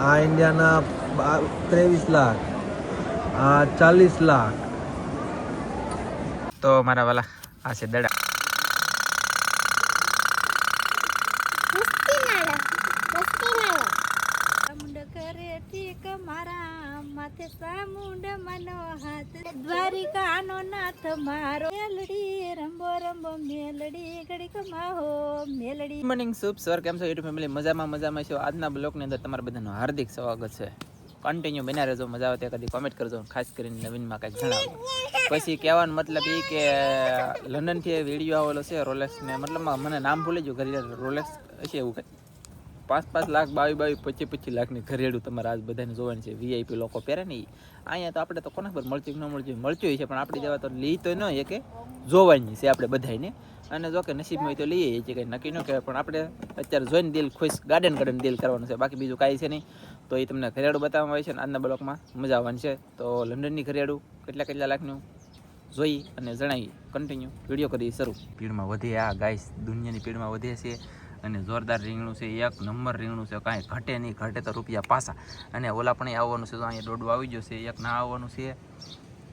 આ ઇન્ડિયાના 23 લાખ, આ 40 લાખ. તો મારા વાલા આ છે દડા. દ્વારિકાનો નાથ મારો મેલડી રંબો રંબો મેલડી ઘડીક માહો મેલડી. મોર્નિંગ શુભ સવાર, કેમ છો યુટ્યુબ ફેમિલી? મજામાં છો. આજના બ્લોગની અંદર તમારા બધાનું હાર્દિક સ્વાગત છે. કન્ટિન્યુ બન્યા રહેજો, મજા આવે ત્યાં કદી કોમેન્ટ કરજો, ખાસ કરીને નવીનમાં કાંઈક જણાવો. પછી કહેવાનો મતલબ એ કે લંડનથી વિડીયો આવેલો છે રોલેક્સ ને, મતલબમાં મને નામ ભૂલી ગયું, ઘરે રોલેક્સ હશે એવું કંઈ 5-5 લાખ 22-25 લાખની ઘરેડું તમારે આજ બધાને જોવાની છે. વીઆઈપી લોકો પહેરે ને અહીંયા તો આપણે તો કોના પર મળતું ન મળતું હોય છે, પણ આપણી જેવા તો લઈ તો ન એ કે જોવાની છે આપણે બધાને. અને જો કે નસીબમાં હોય તો લઈએ છીએ, કંઈ નક્કી ન કહેવાય, પણ આપણે અત્યારે જોઈને દિલ ખુશ ગાર્ડન દિલ કરવાનું છે, બાકી બીજું કાંઈ છે નહીં. તો એ તમને ઘરેડું બતાવવામાં આવે છે ને આજના બ્લોકમાં મજા આવવાની છે. તો લંડનની ઘરેડું કેટલા લાખનું જોઈ અને જણાવી કન્ટિન્યુ વિડીયો કરી શરૂ. ભીડમાં વધે આ ગાઈસ, દુનિયાની ભીડમાં વધે છે અને જોરદાર રીંગણું છે, 1 નંબર રીંગણું છે, કાંઈ ઘટે નહીં, ઘટે તો રૂપિયા પાછા. અને ઓલા પણ આવવાનું છે, તો અહીંયા દોડું આવી ગયો છે, એક ના આવવાનું છે,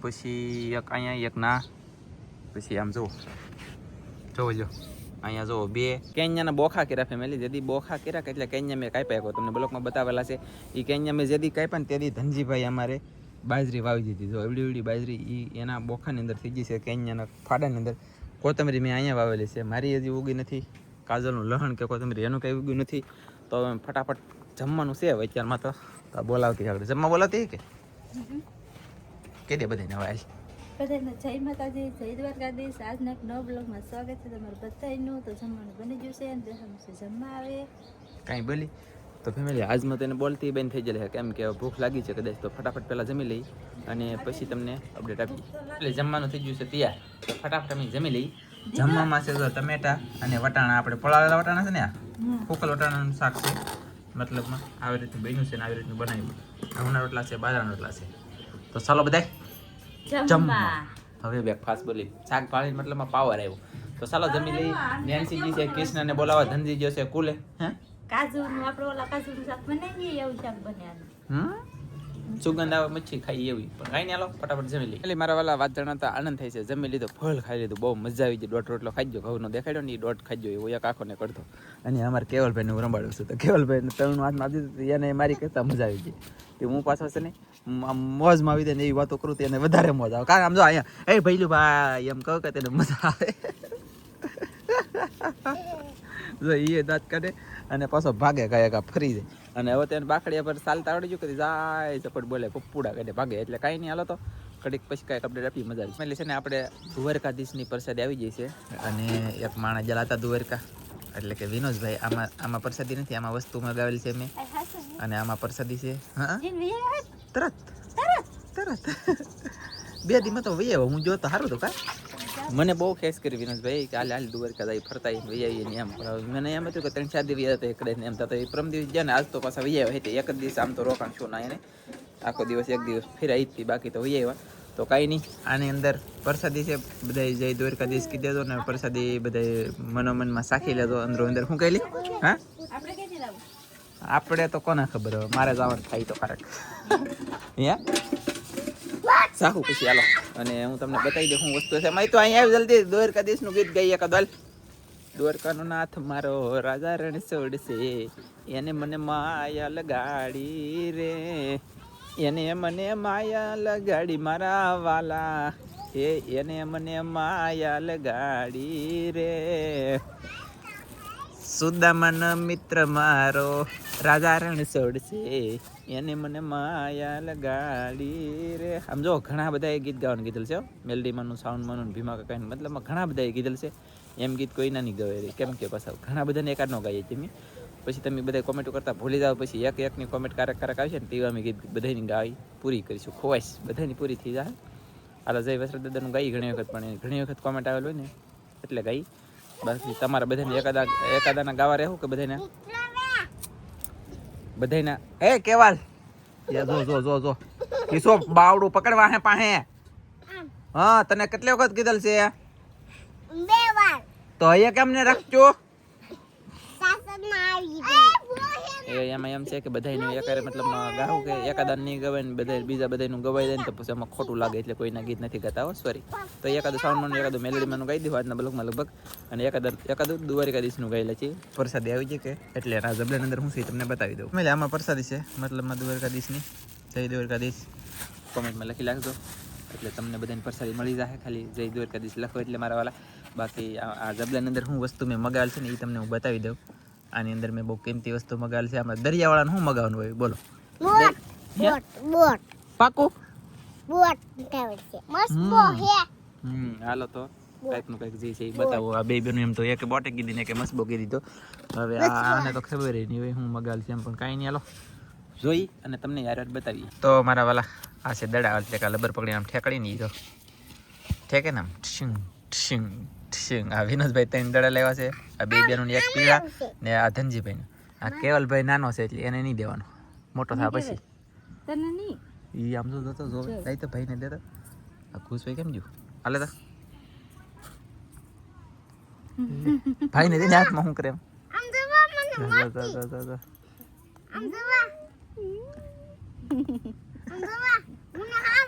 પછી એક અહીંયા એક ના, પછી આમ જોવો અહીંયા જોવો 2 કેન્યાના બોખા કર્યા ફેમિલી. જેથી બોખા કર્યા એટલે કેન્યા મેં કાપ્યા હતો, તમને બ્લોકમાં બતાવેલા છે. એ કેન્યા મેં જેથી કાપ્યા ને તેથી ધનજીભાઈ અમારે બાજરી વાવી દીધી. જો એવડી બાજરી એ એના બોખાની અંદર થઈ ગઈ છે, કેન્યાના ફાડાની અંદર. કોથમરી મેં અહીંયા વાવેલી છે, મારી હજી ઉગી નથી. કાજલનું લહણ કે કોથમરી એનું કંઈ ઉગ્યું નથી. તો ફટાફટ જમવાનું છે અત્યારમાં. તો બોલાવતી આગળ જમવા બોલાવતી કે દે બધાને હવે આજ બધાને જય માતાજી, જય દ્વારકાધીશ. આજના એક નવા બ્લોગમાં સ્વાગત છે તમારું બધાનું. તો જમવાનું બની ગયું છે અને બેસવાનું છે, જમવા આવે કાંઈ બોલી તો ફેમિલી આજમાં તેને બોલતી બેન થઈ જાય, કેમ કે ભૂખ લાગી છે કદાચ. તો ફટાફટ પહેલાં જમી લઈ અને પછી તમને અપડેટ આપી. એટલે જમવાનું થઈ ગયું છે તૈયાર, તો ફટાફટ અમે જમી લઈ. જમવામાં છે તો ટમેટા અને વટાણા, આપણે પલાળેલા વટાણા છે ને, આ ફોકલ વટાણાનું શાક છે, મતલબમાં આવી રીતનું બન્યું છે ને આવી રીતનું બનાવ્યું. ઘઉંના રોટલા છે, બાજરાના રોટલા છે. તો ચાલો બધા જમવા. હવે બ્રેકફાસ્ટ બોલી શાક ભાળી મતલબમાં પાવર આવ્યો. તો ચાલો જમી લઈ. નેન્સીજી છે, કૃષ્ણને બોલાવા ધનજી ગયો છે કુલે. હે કાજુનું આપણે ઓલા કાજુનું શાક બનાવીએ એવું શાક બન્યા. સુગંધ આવે મચ્છી ખાઈ એવી, પણ કાંઈ નહીં, હાલો ફટાફટ જમી લઈ. એટલે મારા વાલા વાત જણાતા આનંદ થાય છે. જમી લીધો, ફળ ખાઈ લીધું, બહુ મજા આવી ગઈ. 1.5 રોટલો ખાઈ ગયો, ઘઉંનો દેખાડ્યો ને એ 1.5 ખાઈ ગયો, એવો એક આખો ને કરતો. અને અમારે કેવલભાઈને હું રંબાડું છું, તો કેવલભાઈને તળનું હાથમાં આપી દીધું, એને મારી કરતા મજા આવી ગઈ. તે હું પાછો છે ને મોજમાં આવી જાય ને એવી વાતો કરું તો એને વધારે મોજ આવે. કારણ આમ જો અહીંયા એ ભૈલું ભાઈ એમ કહું કે તેને મજા આવે. જો એ દાંત કાઢે અને પાછો ભાગે કાંઈ ફરી જાય. અને હવે તેને બાકડીયા પર ચાલતા આવડી ગયું, કદી જાય ઝપટ બોલે, પપ્પુડા કાઢે ભાગે. એટલે કાંઈ નહીં, હાલો તો કડીક પછી કાંઈક અપડેટ આપી મજા આવી. એટલે છે ને આપણે દ્વારકાધીશની પ્રસાદી આવી જાય છે. અને એક માણસ જલાતા દ્વારકા એટલે કે વિનોદભાઈ, આમાં પ્રસાદી નથી, આમાં વસ્તુ મગાવેલી છે મેં, અને આમાં પ્રસાદી છે. હા તરત 2 દીમાં તો વૈયા હું જો તો સારું તો કા. મને બહુ ખેસ કરી વિનોદભાઈ કે હાલ દ્વારકા જાય ફરતા વૈયા ને એમ. મને એમ હતું કે 3-4 દિવસ હતા એકડે ને એમ થતા. એ પ્રમ દિવસ ગયા ને આજ તો પાછા વૈયા હતી. એક જ દિવસ આમ તો રોકાણ છું ના એને, આખો દિવસ એક દિવસ ફેરાઈ હતી, બાકી તો વૈયા. તો કાંઈ નહીં, આની અંદર પ્રસાદી છે, બધા જય દ્વારકાધીશ કીધે દો ને પ્રસાદી બધા મનોમનમાં સાખી લેજો. અંદર શું કહી લી? હા આપણે તો કોને ખબર હવે, મારે જવાનું થાય તો કારક સાખું પછી હાલો. અને હું તમને બતાવી દઉં શું વસ્તુ છે. તો અહીંયા આવી જલ્દી દ્વારકાધીશનું ગીત ગાઈએ કદાલ. દ્વારકાનો નાથ મારો રાજા રણછોડ છે, એને મને માયા લગાડી રે, એને મને માયા લગાડી મારા વાલા, એને મને માયા લગાડી રે. સુદામન મિત્ર મારો રાજા રણછોડ છે, એને મને માયા લગાડી રે. આમ જો ઘણા બધા એ ગીત ગાવાનું કીધેલ છે, મેલડીમાંનું, સાઉન્ડમાંનું, ભીમા કાકાનું, મતલબમાં ઘણા બધા એ કીધેલ છે. એમ ગીત કોઈ ના નહીં ગવાય, કેમ કે પાછા ઘણા બધાને એકાદ નો ગાઈએ તમે. પછી તમે બધા કોમેન્ટો કરતા ભૂલી જાઓ, પછી એકની કોમેન્ટ કારક આવશે ને તેવા અમે ગીત બધાની ગાઈ પૂરી કરીશું. ખોવાઈશ બધાની પૂરી થઈ જાય. હાલો જય વસ્ત્ર દાદાનું ગાઈ ઘણી વખત, પણ ઘણી વખત કોમેન્ટ આવેલ હોય ને એટલે ગાઈ. બાકી તમારા બધાને એકાદાના ગાવા રહેવું કે બધાના એ કેવાલ જો કિશો બાવડું પકડવા હે પાહે. હા તને કેટલી વખત કીધેલ છે? 2 વાર. તો અહીંયા કેમ ને રાખજો? સાસનમાં આવી ગઈ. એમાં એમ છે કે બધાયનું એકારે મતલબ ગાવું કે એકાદા નહીં ગવાય ને બધા બીજા બધાનું ગવાઈ જાય ને તો પછી એમાં ખોટું લાગે એટલે કોઈના ગીત નથી ગાતા હો સોરી. તો એકાદું સાઉન્ડમાં એકાદું મેલોડીમાં ગાઈ દીધું આજના બ્લોગમાં લગભગ અને એકાદું દ્વારિકાધીશનું ગાયેલા છે. પ્રસાદી આવી છે કે એટલે આ જબલાની અંદર હું છે તમને બતાવી દઉં. એટલે આમાં પ્રસાદી છે મતલબમાં દ્વારકાધીશની. જય દ્વારકાધીશ કોમેન્ટમાં લખી નાખજો એટલે તમને બધાને પ્રસાદી મળી જશે. ખાલી જય દ્વારકાધીશ લખો એટલે મારા વાલા. બાકી આ જબલાની અંદર હું વસ્તુ મેં મગાવેલ છે ને એ તમને હું બતાવી દઉં. આની અંદર મેં બહુ કિંમતી વસ્તુ મગાવેલ છે. આમાં દરિયાવાળાને શું મગાવવાનું હોય બોલો? પાકું હાલો તો કંઈકનું કંઈક જે છે એ બતાવો. આ બે બેનું એમ તો એક બોટે કીધી ને કે મસ્બો કીધી તો હવે આને તો ખબર નહીં હોય હું મગાવેલ છે એમ પણ કાંઈ નહીં. હાલો જોઈ અને તમને યાર બતાવીએ. તો મારા વાલા આ છે દડા એટલે કે લબર પકડીને આમ ઠેકડી નહીં તો ઠેકે ને આમ ઠિંગ ઠિંગ ઠિંગ. આ વિનોદભાઈ ત્રણ દડા લેવા છે. આ બે બેનું એક પીળા ને આ ધનજીભાઈ. આ કેવલભાઈ નાનો છે એટલે એને નહીં દેવાનો, મોટો થાય પછી તને નહીં ઈ આમ તો જોતો જો કઈ તો ભાઈને દેતો. આ ખુશભાઈ કેમ ગયું હાલે તો ભાઈને દે હાથમાં શું કરે એમ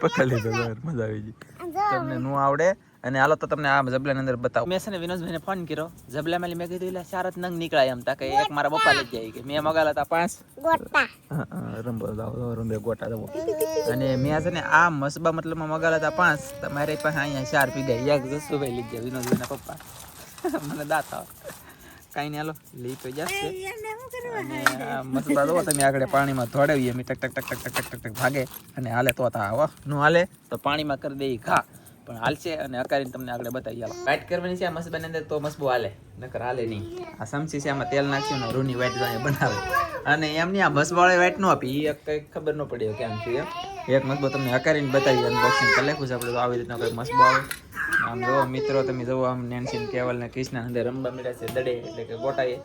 પકડી દો મજા આવી ગઈ. તમને નું આવડે અને હાલો તો તમને આ જબલાની અંદર બતાવો. મેં છે ને વિનોદભાઈને ફોન કર્યો જબલામાં મેં કીધું એટલે 4 જ નંગ નીકળાય એમ તા કે એક મારા પપ્પા લઈ જાય કે મેં મગાલા હતા 5 ગોટા રંબે ગોટા દો. અને મેં છે ને આ મસબા મતલબ મગાલા હતા 5 તમારે પાસે અહીંયા 4 પીગાય એક જસુભાઈ લઈ ગયા વિનોદભાઈના પપ્પા. મને દાંત આવે કાંઈ નહીં હાલો લઈ તો જશે. અને આ મસબા દો તમે આગળ પાણીમાં ધોડાવીએ અમે ટક ટક ટક ટક ટક ટક ટક ભાગે અને હાલે તો આવો નું હાલે તો પાણીમાં કરી દઈએ ઘા પણ હાલશે અને અકારીને તમને આગળ બતાવી. હાલો વાઇટ કરવાની છે આ મસબાની અંદર તો મસબો હાલે નકર હાલે નહીં. આ સમસી છે આમાં તેલ નાખ્યું ને રૂની વાઇટ બનાવે અને એમની આ મસબાવાળે વાઇટ ન આપી એ કંઈક ખબર ન પડી કેમ છે એમ. એક મસબો તમને અકારીને બતાવી અનબોક્સિંગ કરી નાખ્યું છે આપણે તો આવી રીતના કંઈક મસબો આવે. આમ જો મિત્રો તમે જુઓ આમ નેન્સી કેવલ ને કૃષ્ણ અંદર રમવા મળ્યા છે દડે એટલે કે ગોટાએ.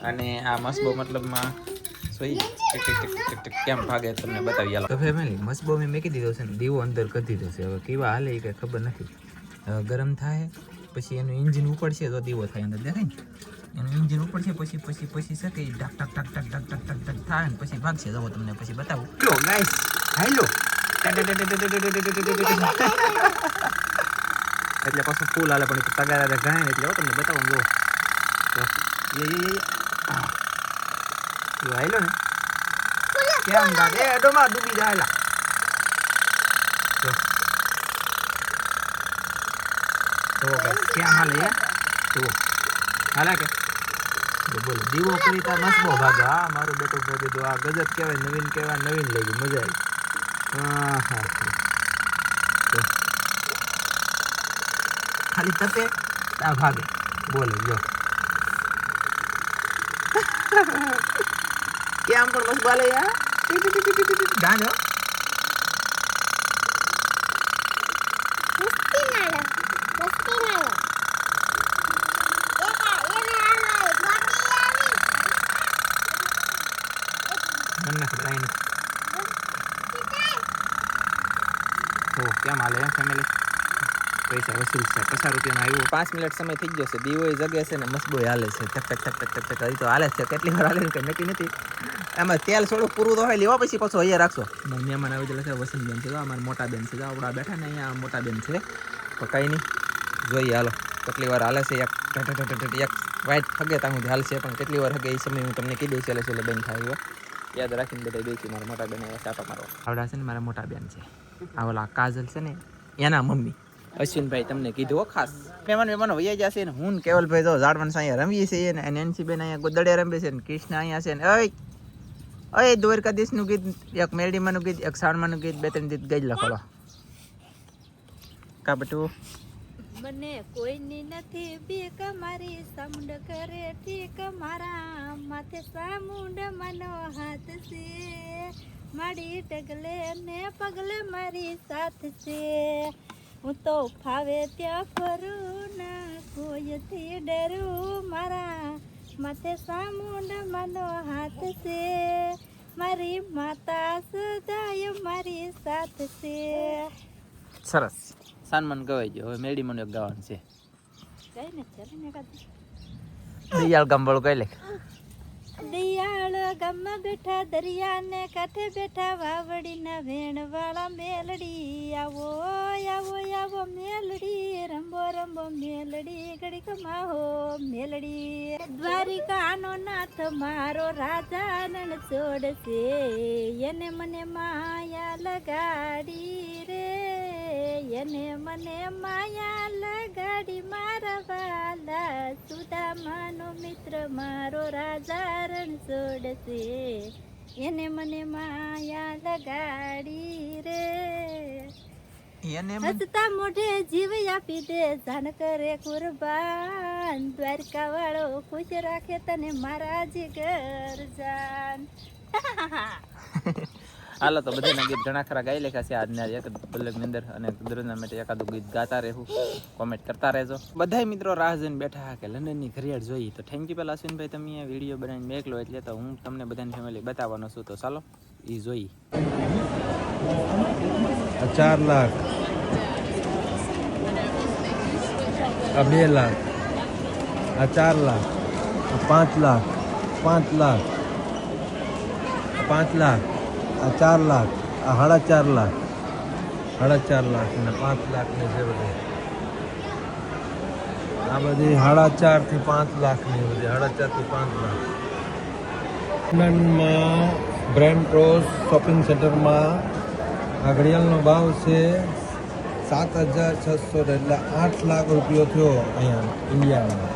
અને આ મસબો મતલબમાં સોઈ કેમ ભાગે તમને બતાવી. હાલો તો ફેમિલી મસબો મેં મેકી દીધો છે ને દીવો અંદર કરી દીધો છે. હવે કેવા હાલે એ કંઈ ખબર નથી. ગરમ થાય પછી એનું એન્જિન ઉપડશે તો દીવો થાય અંદર દેખાય ને એનું એન્જિન ઉપડશે પછી પછી પછી છે કે ઢક ઢક ઢક ઢક ઢક ઢક ઢક ઢક થાય ને પછી ભાગશે. જવો તમને પછી બતાવું. લો ગાઈસ હેલો એટલે પાછું ફૂલ હાલે પણ તગારા ગણાય એટલે તમને બતાવું જો હાલો ને કેમ ગાડે એ ડોમા ડૂબી જાય. તો કેમ હાલે તો હાલે કે બોલો દીવો કરી તા મસબો ભાગે. હા મારું બેટું ભાગે તો આ ગજબ કહેવાય નવીન કહેવાય નવીન લઈ ગયું મજા આવી. હા ખાલી તપે આ ભાગે બોલે જો કેમ પણ બસ બોલે યાર ગાજો મને ખબર આઈ ઓ કેમ હાલે ફેમિલી પૈસા વસૂલ છે 50 રૂપિયાનો આવ્યો. 5 મિનિટ સમય થઈ ગયો છે. દીવો જગે છે ને મસબો હાલે છે ટક ટક ટક ટક ટક ટક. તો હાલે છે કેટલી વાર હાલે કંઈ નક્કી નથી. એમાં તેલ થોડું પૂરું તો હોય લેવા પછી પાછો અહીંયા રાખશો. મહેમાન આવી ગયેલા છે વસંતબેન છે અમારા મોટા બેન છે આપણા બેઠા ને અહીંયા મોટા બેન છે તો કંઈ નહીં જોઈએ. હાલો કેટલી વાર હાલે છે એક વાઇટ હગે ત્યાં સુધી હાલશે પણ કેટલી વાર હગે એ સમય હું તમને કહી દઈશ. એટલે છેલ્લે બેન થાય યાદ રાખીને બધા બેસી મારા મોટા બેન ચાટો મારો આવડા છે ને મારા મોટા બેન છે. આ ઓલા કાજલ છે ને એના મમ્મી અશ્વિનભાઈ તમને કીધું હો ખાસ મહેમાન વૈયા જશે ને હું કેવલભાઈ તો ઝાડવાન અહીંયા રમીએ છીએ ને નેન્સી બેન અહીંયા ગોદડે રમે છે ને કૃષ્ણ અહીંયા છે ને ઓય દ્વારકાધીશનું ગીત એક મેરડીમાંનું ગીત એક સાણમાંનું ગીત 2-3 ગીત ગઈ લખો કા બટુ. મને કોઈની નથી બીક મારી સામુંડ કરે ઠીક મારા માથે સામુંડ મનો હાથ છે મારી ટગલે ને પગલે મારી સાથ છે હું તો ફાવે ત્યાં ફરું ના કોઈથી ડરું મારા માથે સામુંડ મનો હાથ છે મારી માતા સદાય મારી સાથ છે. સરસ સાનમન ગવાઈ ગયો. હવે મેડી મને ગાવાનું છે કઈ ને ચાલે ને કાદ દયાલ ગંબળ ગઈ લે દિયાળ ગામમાં બેઠા દરિયાને કાંઠે બેઠા વાવડીના વેણવાળા મેલડી આવો આવો આવો મેલડી રંબો રંબો મેલડી ઘડીક માહો મેલડી દ્વારિકાનો નાથ મારો રાજા રણ છોડશે એને મને માયા લગાડી રે એને મને માયા લગાડી મારા વાલા સુદામાનો મિત્ર મારો રાજા રણ છોડશે એને મને માયા લગાડી રે હસતા મોઢે જીવ આપી દે જાન કરે કુરબાન દ્વારકા વાળો ખુશ રાખે તને મારા જીગર જાન હાલો તો બધાના ગીત ઘણા ખરા ગાઈ લેખા છે આજના એક બ્લોગની અંદર અને દરરોજના માટે એકાદું ગીત ગાતા રહેવું, કોમેન્ટ કરતા રહેજો. બધા મિત્રો રાહ જોઈને બેઠા કે લંડનની ઘરિયાળ જોઈ. તો થેન્ક યુ પેલા અશ્વિનભાઈ, તમે આ વિડીયો બનાવીને મેકલો એટલે તો હું તમને બધાની ફેમિલી બતાવવાનો છું. તો ચાલો એ જોઈ. 4 લાખ, 2 લાખ, 4 લાખ, 5 લાખ, 5 લાખ, 5 લાખ, 4 લાખ, 4.5 લાખ, 4.5 લાખ અને 5 લાખ ને છે બધી. આ બધી 4.5 થી 5 લાખ ની બધી 4.5 થી 5 લાખ. લંડનમાં બ્રેન્ટ રોઝ શોપિંગ સેન્ટરમાં આ ઘડિયાળનો ભાવ છે 7,600 એટલે 8 લાખ રૂપિયો થયો અહીંયા ઇન્ડિયામાં.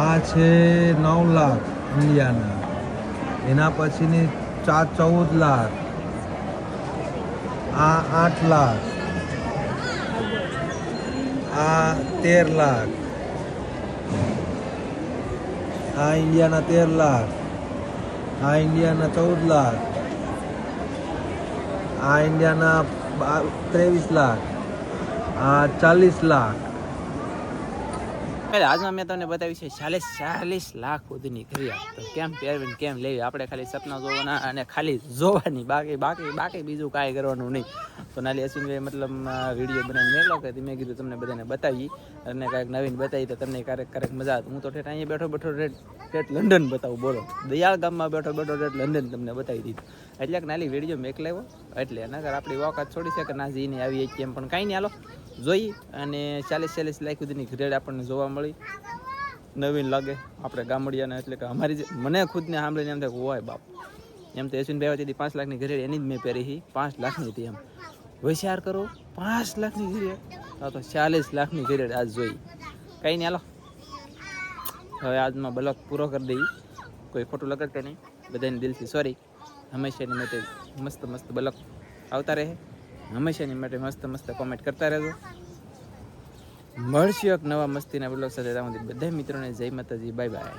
આ છે 9 લાખ ઇન્ડિયાના. એના પછીની 14 લાખ, આ 8 લાખ, આ 13 લાખ, આ ઇન્ડિયાના 13 લાખ, આ ઇન્ડિયાના 14 લાખ, આ ઇન્ડિયાના 23 લાખ, આ 40 લાખ. આજમાં મેં તમને બતાવી છે 40 લાખ સુધીની ઘડિયાળ. તો કેમ પહેરવીને કેમ લેવી, આપણે ખાલી સપના જોવાના અને ખાલી જોવાની, બાકી બીજું કાંઈ કરવાનું નહીં. તો નાલી અશ્વિનભાઈ મતલબ વિડીયો બનાવીને મેળવો કે મેં કીધું તમને બધાને બતાવી અને કાંઈક નવીન બતાવી તો તમને ક્યારેક મજા આવે. હું તો ઠેઠ અહીંયા બેઠો ઠેઠ લંડન બતાવું, બોલો દયાળ ગામમાં બેઠો ઠેઠ લંડન તમને બતાવી દીધું. એટલે નાલી વિડીયો મેક લાવ્યો એટલે નગર આપણી વખત છોડી છે કે ના જઈને આવી કેમ પણ કાંઈ નહીં. હાલો જોઈ અને 40 લાખ સુધીની ઘડિયાળ આપણને જોવા મળી. નવીન લાગે આપણે ગામડિયાને, એટલે કે અમારી મને ખુદને સાંભળીને એમ થાય હોય બાપ, એમ તો અશ્વિનભાઈ હતી 5 લાખની ઘડિયાળ એની જ મેં પહેરી હતી, 5 લાખની હતી. એમ હોશિયાર કરો, 5 લાખની ઘડિયાળ તો 40 લાખની ઘડિયાળ આજ જોઈ. કંઈ નહીં હાલો હવે આજમાં બ્લોગ પૂરો કરી દઈ. કોઈ ખોટું લગાડતા નહીં, બધાને દિલથી સોરી. હંમેશાની માટે મસ્ત બ્લોગ આવતા રહે, હંમેશાની માટે મસ્ત કોમેન્ટ કરતા રહેજો. મળશું એક નવા મસ્તીના બ્લોગ સાથે. બધા મિત્રોને જય માતાજી, બાય બાય.